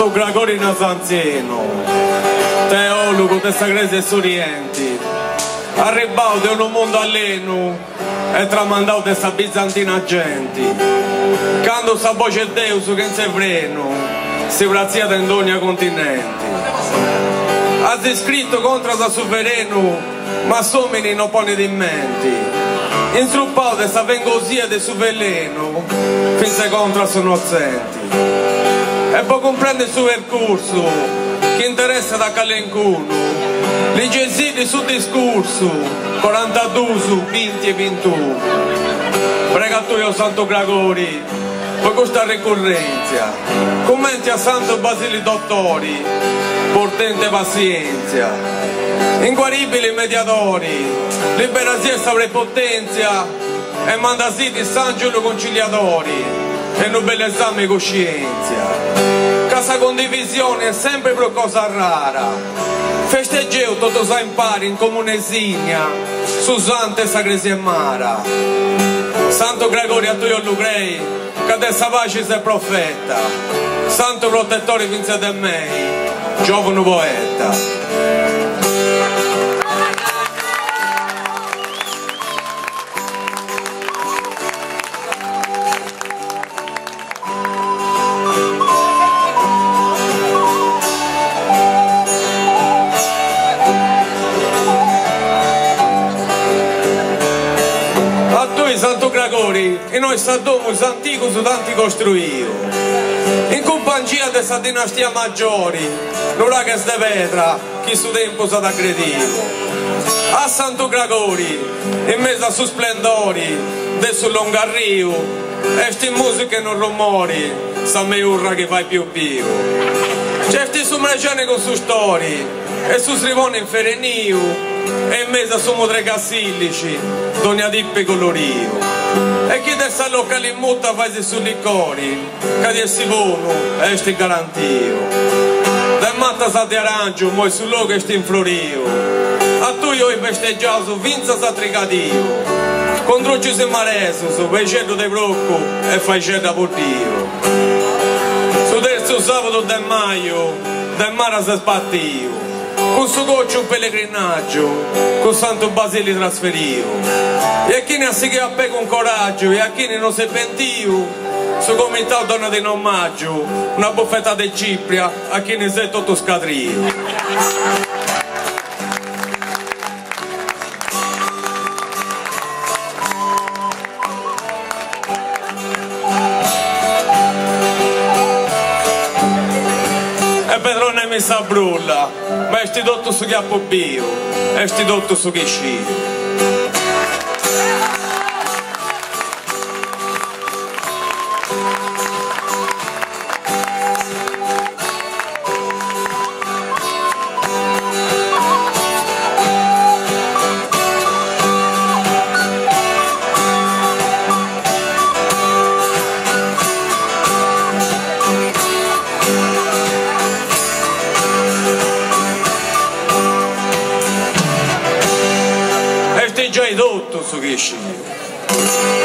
Santo Gregorio Nasanzeno, teologo di Sagrese Orienti, arrivato da un mondo alleno e tramandato da questa bizantina gente, quando sa voce Deus che non si freno, si graziata in ogni continente. Ha scritto contro da suvereno, ma someni non pone di mente. Instruppato da questa vengosia del suo veleno, finché contro sono innocenti. E poi comprende il suo percorso, che interessa da Calencuno, gli gesiti sul discorso, 42 su 20 e 21. Prega a tu io Santo Gregorio, per questa ricorrenza, commenti a Santo Basile Dottori, portente pazienza. Inguaribili mediatori, liberazione e potenzia e mandasiti San Giulio conciliatori e un bel esame di coscienza. Casa condivisione è sempre per cosa rara. Festeggeo tutto sa impari in comune signa, su Sante Sagresi e Mara. Santo Gregorio a tu io lugrei, che adesso pace sei profeta. Santo protettore vince da me, giovane poeta. Santo Gregorio, e noi sappiamo antico su tanti costruito. In compagnia di questa dinastia maggiore, non è che ste vetra, che su tempo sa aggredito. A Santo Gregorio, in mezzo a su splendori, del sul longarrio, e sti musiche non rumori, sta me urra che fai più vivo. Certi su mreggiane con su storie, e su srivone in ferenio, e in mezzo a sumo tre cassillici, dogna dippe colorio. E chi dessa locale in mutta fai su licori, che di essi buono e sti garantio. Da matta sa di arancio, moi su loco e sti in florio. A tu io i festeggiato, vinza sa tricadio. Contro ci si mareso, su vecendo dei brocco e fai ceda portio. Su terzo sabato del maio, del mare si spattio. Con suo goccio un pellegrinaggio, con Santo Basile trasferivo. E a chi ne ha seguito a pe con coraggio, e a chi ne non si è pentio, su comitato donna di omaggio, una buffetta di Cipria, a chi ne si è tutto scadrio. Mi sa brulla, ma è dotto su chiappo bio, è dotto su che scio. Già hai dotto su che scio.